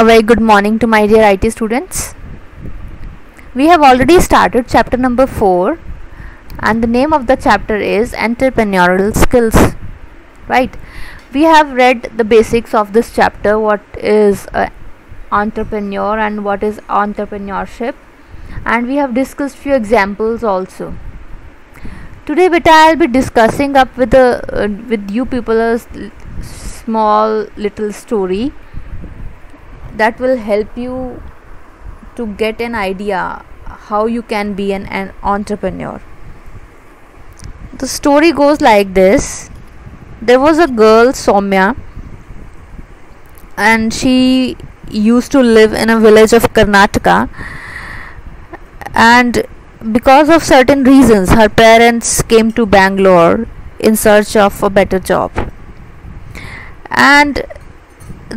A very good morning to my dear IT students. We have already started chapter number 4 and the name of the chapter is entrepreneurial skills. Right? We have read the basics of this chapter, what is an entrepreneur and what is entrepreneurship, and we have discussed few examples also. Today beta I'll be discussing up with you people a small little story that will help you to get an idea how you can be an entrepreneur. The story goes like this. There was a girl, Soumya, and she used to live in a village of Karnataka, and because of certain reasons her parents came to Bangalore in search of a better job, and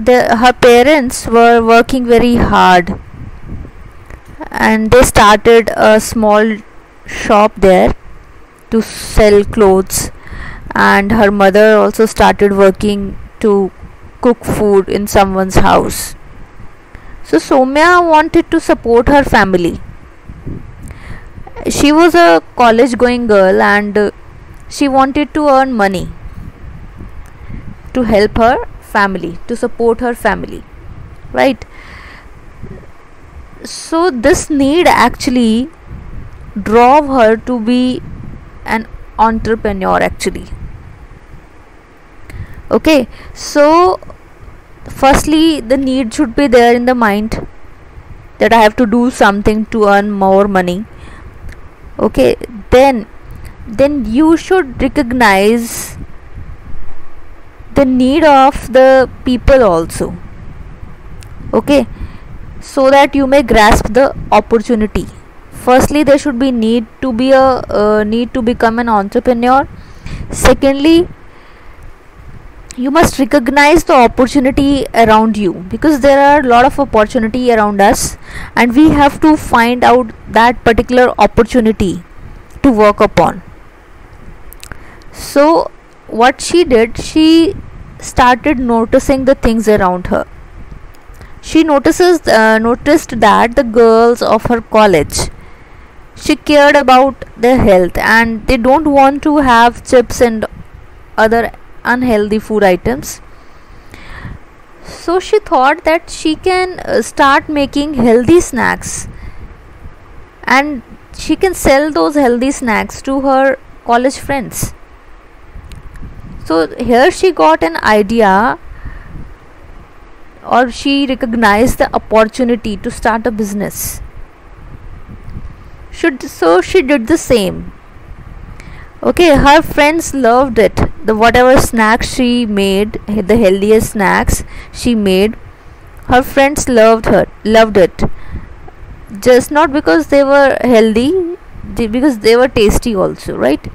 her parents were working very hard and they started a small shop there to sell clothes, and her mother also started working to cook food in someone's house. So Soumya wanted to support her family. She was a college going girl and she wanted to earn money to help her family, to support her family, right? So this need actually drove her to be an entrepreneur actually. Okay, so firstly the need should be there in the mind that I have to do something to earn more money. Okay, then you should recognize the need of the people also. Okay, so that you may grasp the opportunity. Firstly, there should be need to become an entrepreneur. Secondly, you must recognize the opportunity around you, because there are a lot of opportunity around us and we have to find out that particular opportunity to work upon. So what she did, she started noticing the things around her. She noticed that the girls of her college, she cared about their health and they don't want to have chips and other unhealthy food items. So she thought that she can start making healthy snacks and she can sell those healthy snacks to her college friends. So here she got an idea, or she recognized the opportunity to start a business. So she did the same. Okay, her friends loved it. The whatever snacks she made, the healthiest snacks she made, her friends loved it. Just not because they were healthy, because they were tasty also, right?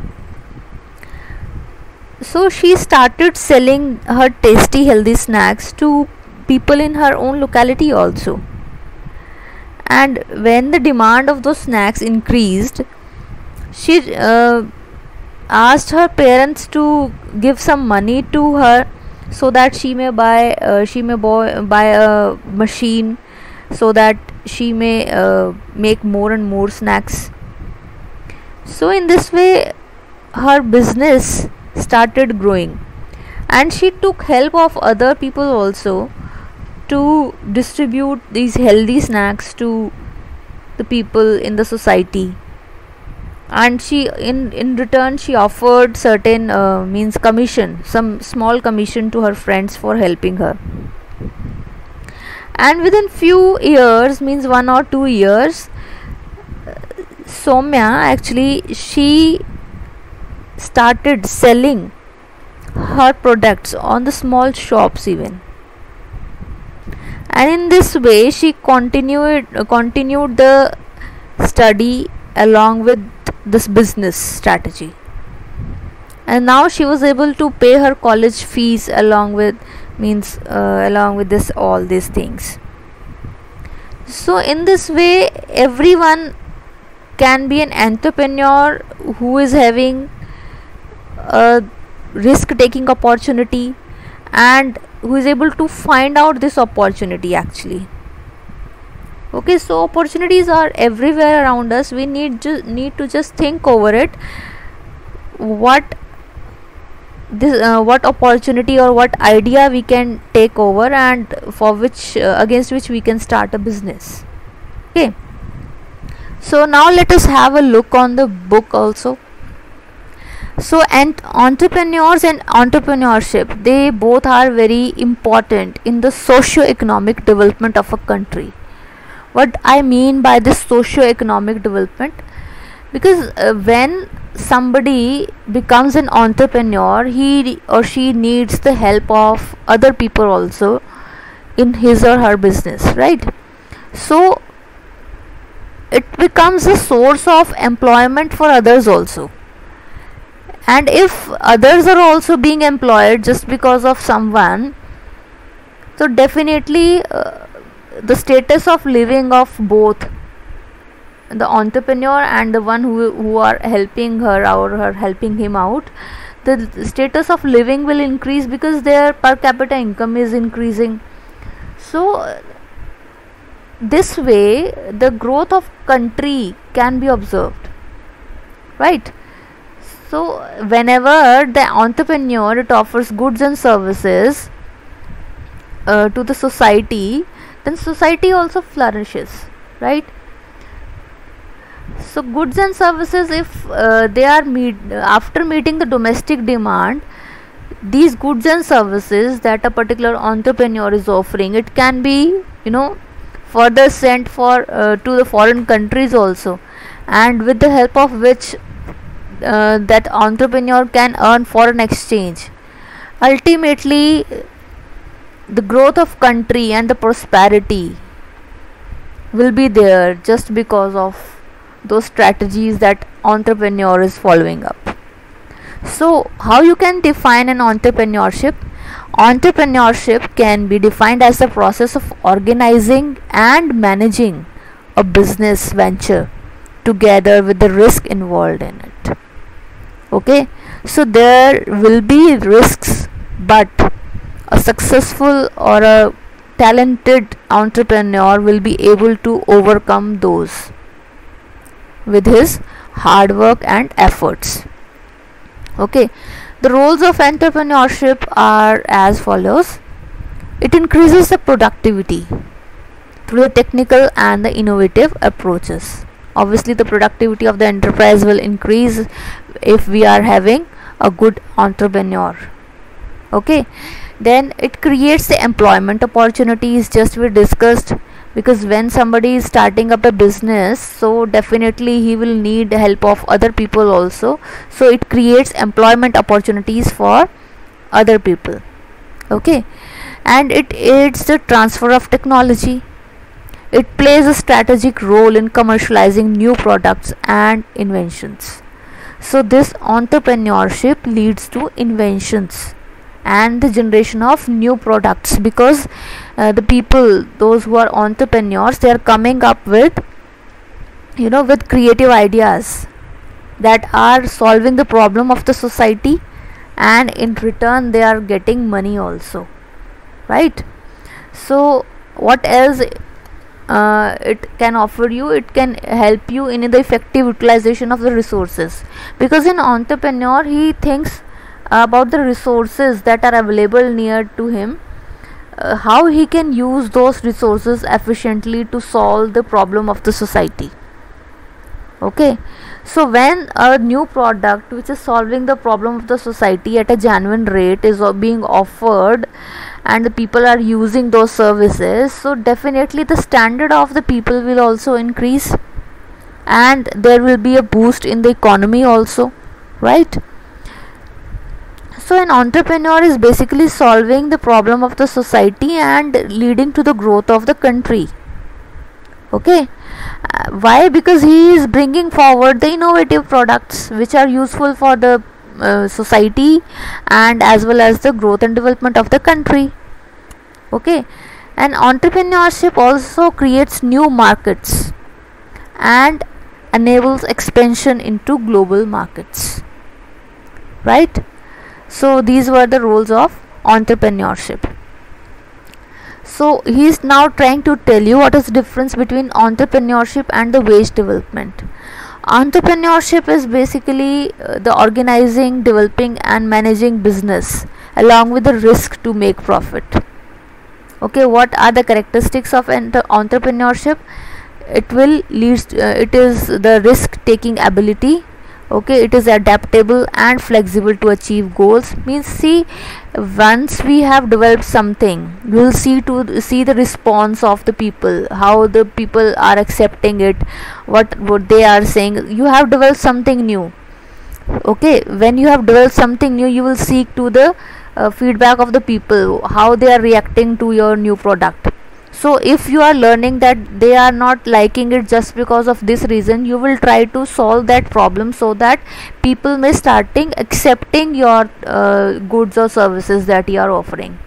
So she started selling her tasty healthy snacks to people in her own locality also. And when the demand of those snacks increased, she asked her parents to give some money to her so that she may buy a machine, so that she may make more and more snacks. So in this way her business started growing, and she took help of other people also to distribute these healthy snacks to the people in the society. And she in return she offered certain commission, some small commission to her friends for helping her. And within few years, 1 or 2 years, Soumya actually she started selling her products on the small shops even. And in this way she continued the study along with this business strategy, and now she was able to pay her college fees along with all these things. So in this way everyone can be an entrepreneur who is having a risk taking opportunity and who is able to find out this opportunity actually. Okay, so opportunities are everywhere around us. We need to just think over it, what what opportunity or what idea we can take over, and for which against which we can start a business. Okay, so now let us have a look on the book also. So, and entrepreneurs and entrepreneurship, they both are very important in the socio-economic development of a country. What I mean by this socio-economic development, because when somebody becomes an entrepreneur, he or she needs the help of other people also in his or her business, right? So it becomes a source of employment for others also, and if others are also being employed just because of someone, so definitely the status of living of both the entrepreneur and the one who are helping her or her helping him out, the status of living will increase because their per capita income is increasing. So this way the growth of country can be observed, right? So whenever the entrepreneur, it offers goods and services to the society, then society also flourishes, right? So goods and services, if they are after meeting the domestic demand, these goods and services that a particular entrepreneur is offering, it can be further sent for to the foreign countries also, and with the help of which that entrepreneur can earn foreign exchange. Ultimately the growth of country and the prosperity will be there just because of those strategies that entrepreneur is following up. So how you can define an entrepreneurship? Entrepreneurship can be defined as the process of organizing and managing a business venture together with the risk involved in it. Okay, so there will be risks, but a successful or a talented entrepreneur will be able to overcome those with his hard work and efforts. Okay, the roles of entrepreneurship are as follows. It increases the productivity through the technical and the innovative approaches. Obviously the productivity of the enterprise will increase if we are having a good entrepreneur. Okay, then it creates the employment opportunities, just we discussed, because when somebody is starting up a business, so definitely he will need help of other people also, so it creates employment opportunities for other people. Okay, and it aids the transfer of technology. It plays a strategic role in commercializing new products and inventions. So this entrepreneurship leads to inventions and the generation of new products, because the people, those who are entrepreneurs, they are coming up with with creative ideas that are solving the problem of the society, and in return they are getting money also, right? So what else it can offer you? It can help you in the effective utilization of the resources, because an entrepreneur, he thinks about the resources that are available near to him, how he can use those resources efficiently to solve the problem of the society. Okay, so when a new product which is solving the problem of the society at a genuine rate is being offered and the people are using those services, so definitely the standard of the people will also increase, and there will be a boost in the economy also, right? So an entrepreneur is basically solving the problem of the society and leading to the growth of the country. Okay, why? Because he is bringing forward the innovative products which are useful for the society and as well as the growth and development of the country. Okay, and entrepreneurship also creates new markets and enables expansion into global markets, right? So these were the roles of entrepreneurship. So he is now trying to tell you what is the difference between entrepreneurship and the wage development. Entrepreneurship is basically the organizing, developing and managing business along with the risk to make profit. Okay, what are the characteristics of entrepreneurship? It will lead it is the risk taking ability. Okay, it is adaptable and flexible to achieve goals. Means, see, once we have developed something, we will see the response of the people, how the people are accepting it, what they are saying. You have developed something new. Okay, when you have developed something new, you will seek to the feedback of the people, how they are reacting to your new product. So if you are learning that they are not liking it just because of this reason, you will try to solve that problem so that people may starting accepting your goods or services that you are offering,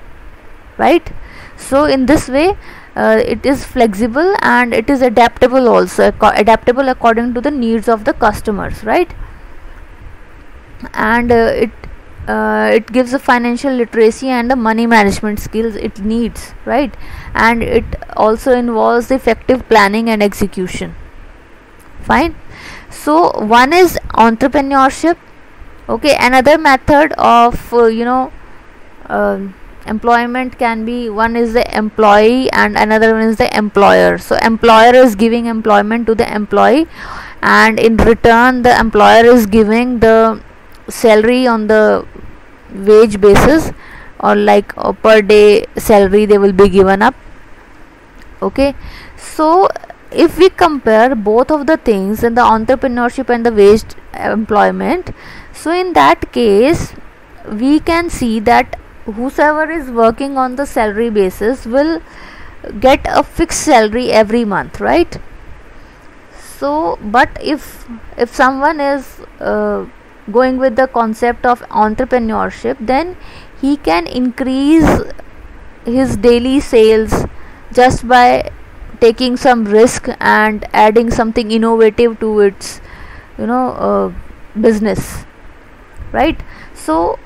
right? So in this way it is flexible and it is adaptable also, adaptable according to the needs of the customers, right? And it gives a financial literacy and the money management skills it needs, right? And it also involves effective planning and execution. Fine. So one is entrepreneurship. Okay, another method of employment can be, one is the employee and another one is the employer. So employer is giving employment to the employee, and in return the employer is giving the salary on the wage basis, or like a per day salary they will be given up. Okay, so if we compare both of the things in the entrepreneurship and the wage employment, so in that case we can see that whosoever is working on the salary basis will get a fixed salary every month, right? So but if someone is going with the concept of entrepreneurship, then he can increase his daily sales just by taking some risk and adding something innovative to its business, right? So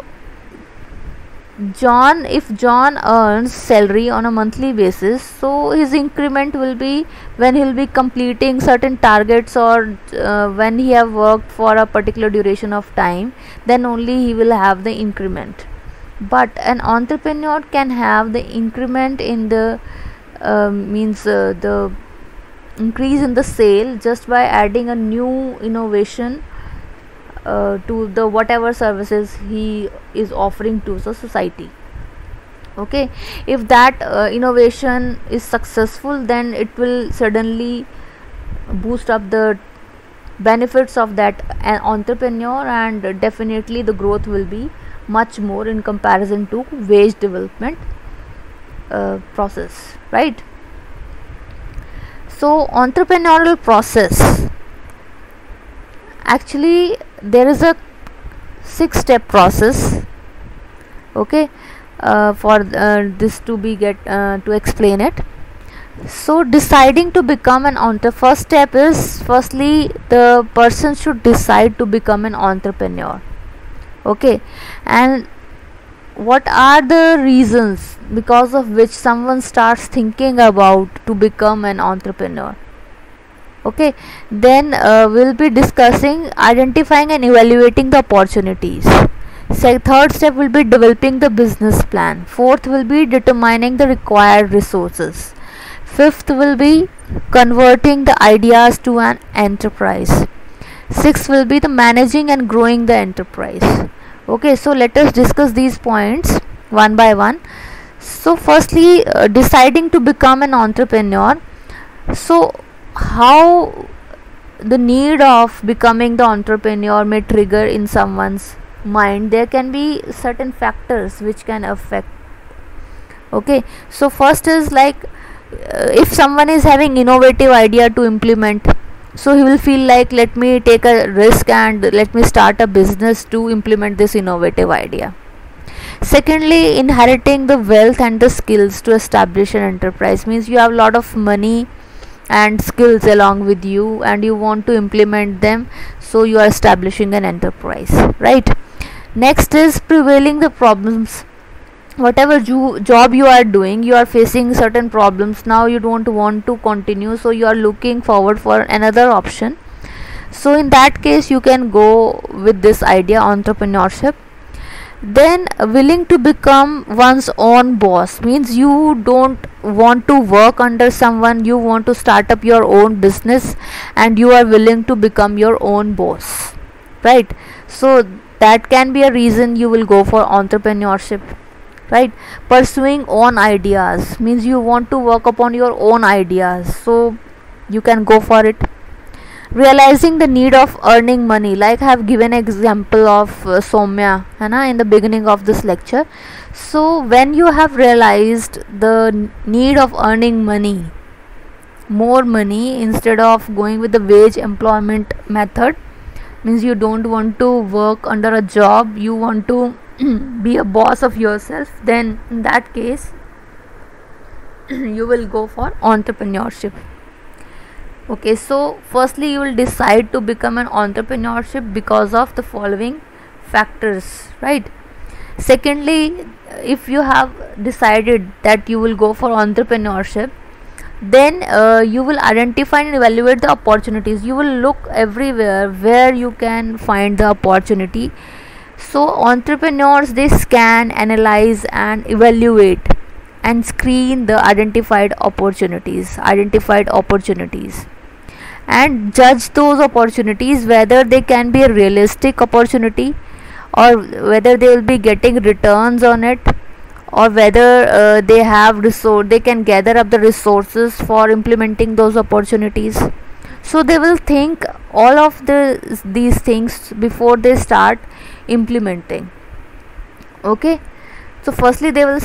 if John earns salary on a monthly basis, so his increment will be when he will be completing certain targets, or when he have worked for a particular duration of time, then only he will have the increment. But an entrepreneur can have the increment in the the increase in the sale just by adding a new innovation to the whatever services he is offering to the society. Okay, if that innovation is successful, then it will suddenly boost up the benefits of that entrepreneur, and definitely the growth will be much more in comparison to wage development process, right? So entrepreneurial process, actually there is a 6-step process. Okay, for this to be to explain it. So deciding to become an entrepreneur, first step is, firstly the person should decide to become an entrepreneur. Okay, and what are the reasons because of which someone starts thinking about to become an entrepreneur? Okay, then we'll be discussing identifying and evaluating the opportunities. Third step will be developing the business plan. Fourth will be determining the required resources. Fifth will be converting the ideas to an enterprise. Sixth will be the managing and growing the enterprise. Okay, so let us discuss these points one by one. So firstly, deciding to become an entrepreneur. So how the need of becoming the entrepreneur may trigger in someone's mind? There can be certain factors which can affect. Okay, so first is like if someone is having innovative idea to implement, so he will feel like, let me take a risk and let me start a business to implement this innovative idea. Secondly, inheriting the wealth and the skills to establish an enterprise, means you have a lot of money and skills along with you and you want to implement them, so you are establishing an enterprise, right? Next is prevailing the problems whatever job you are doing, you are facing certain problems. Now you don't want to continue, so you are looking forward for another option. So in that case you can go with this idea, entrepreneurship. Then willing to become one's own boss means you don't want to work under someone, you want to start up your own business and you are willing to become your own boss, right? So that can be a reason you will go for entrepreneurship, right? Pursuing own ideas means you want to work upon your own ideas, so you can go for it. Realizing the need of earning money, like I have given example of Soumya है ना in the beginning of this lecture. So when you have realized the need of earning money, more money, instead of going with the wage employment method, means you don't want to work under a job, you want to be a boss of yourself, then in that case you will go for entrepreneurship. Okay, so firstly you will decide to become an entrepreneurship because of the following factors, right? Secondly, if you have decided that you will go for entrepreneurship, then you will identify and evaluate the opportunities. You will look everywhere where you can find the opportunity. So entrepreneurs, they scan, analyze and evaluate and screen the identified opportunities and judge those opportunities whether they can be a realistic opportunity, or whether they will be getting returns on it, or whether they can gather up the resources for implementing those opportunities. So they will think all of these things before they start implementing. Okay, so firstly they will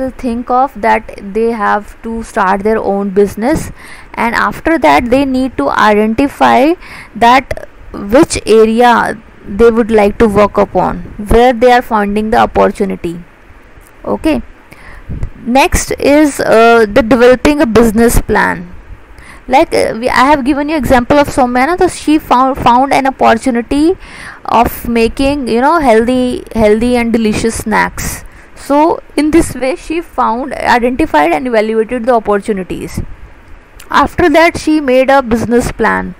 think of that they have to start their own business, and after that they need to identify that which area they would like to work upon, where they are finding the opportunity. Okay, next is the developing a business plan. Like I have given you example of Soumya, so she found an opportunity of making healthy and delicious snacks. So in this way she identified and evaluated the opportunities. After that she made a business plan,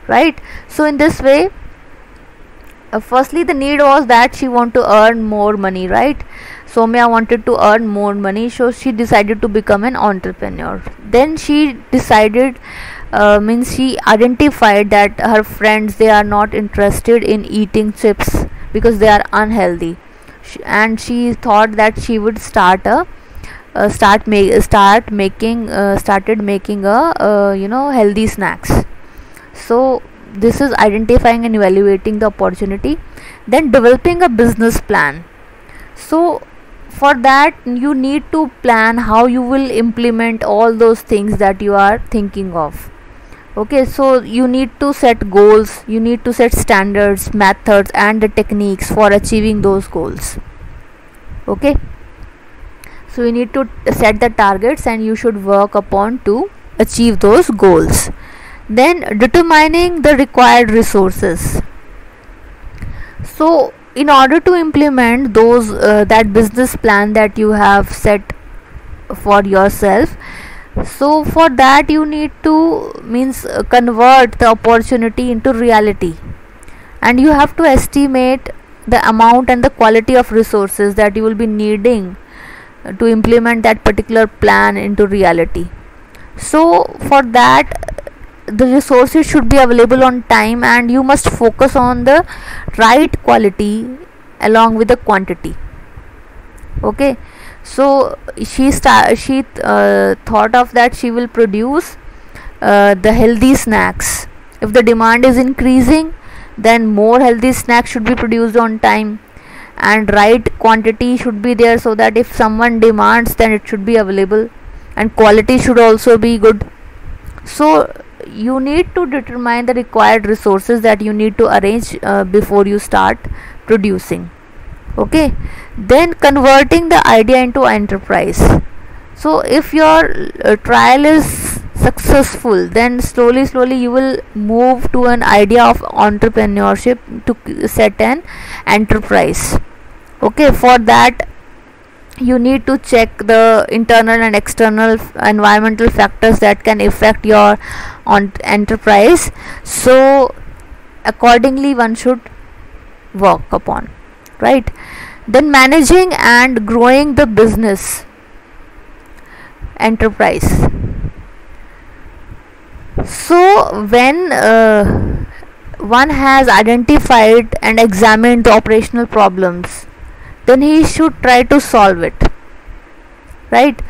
right? So in this way, firstly the need was that she want to earn more money, right? Soumya wanted to earn more money, so she decided to become an entrepreneur. Then she decided, she identified that her friends, they are not interested in eating chips because they are unhealthy, and she thought that she would started making healthy snacks. So this is identifying and evaluating the opportunity. Then developing a business plan. So for that you need to plan how you will implement all those things that you are thinking of. Okay, so you need to set goals, you need to set standards, methods and the techniques for achieving those goals. Okay, so you need to set the targets and you should work upon to achieve those goals. Then determining the required resources. So in order to implement those that business plan that you have set for yourself, so for that you need to convert the opportunity into reality, and you have to estimate the amount and the quality of resources that you will be needing to implement that particular plan into reality. So for that the resources should be available on time, and you must focus on the right quality along with the quantity. Okay, so she thought of that she will produce the healthy snacks. If the demand is increasing, then more healthy snacks should be produced on time, and right quantity should be there, so that if someone demands, then it should be available, and quality should also be good. So you need to determine the required resources that you need to arrange before you start producing. Okay, then converting the idea into enterprise. So if your trial is successful, then slowly you will move to an idea of entrepreneurship to set an enterprise. Okay, for that you need to check the internal and external environmental factors that can affect your enterprise. So accordingly one should work upon, right? Then managing and growing the business enterprise. So when one has identified and examined the operational problems, then he should try to solve it, right?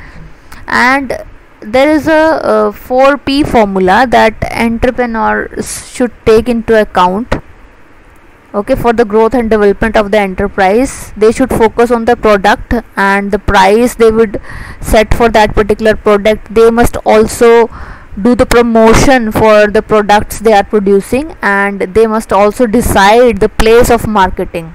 And there is a 4P formula that entrepreneurs should take into account. Okay, for the growth and development of the enterprise, they should focus on the product and the price they would set for that particular product. They must also do the promotion for the products they are producing, and they must also decide the place of marketing.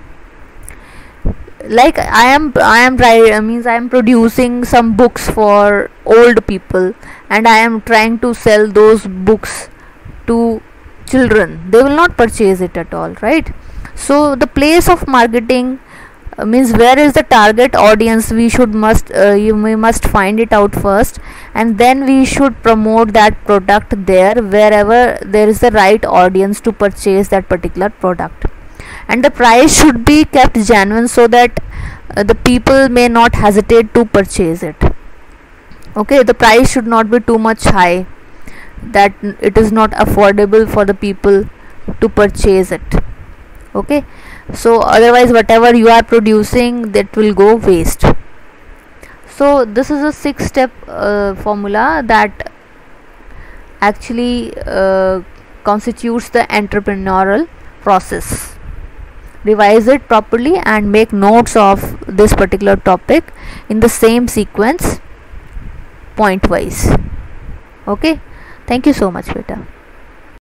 Like I am producing some books for old people, and I am trying to sell those books to children. They will not purchase it at all, right? So the place of marketing means where is the target audience. We must find it out first, and then we should promote that product there wherever there is the right audience to purchase that particular product. And the price should be kept genuine so that the people may not hesitate to purchase it. Okay, the price should not be too much high that it is not affordable for the people to purchase it. Okay, so otherwise whatever you are producing, that will go waste. So this is a 6-step formula that actually constitutes the entrepreneurial process. Revise it properly and make notes of this particular topic in the same sequence, point wise. Okay, thank you so much, beta.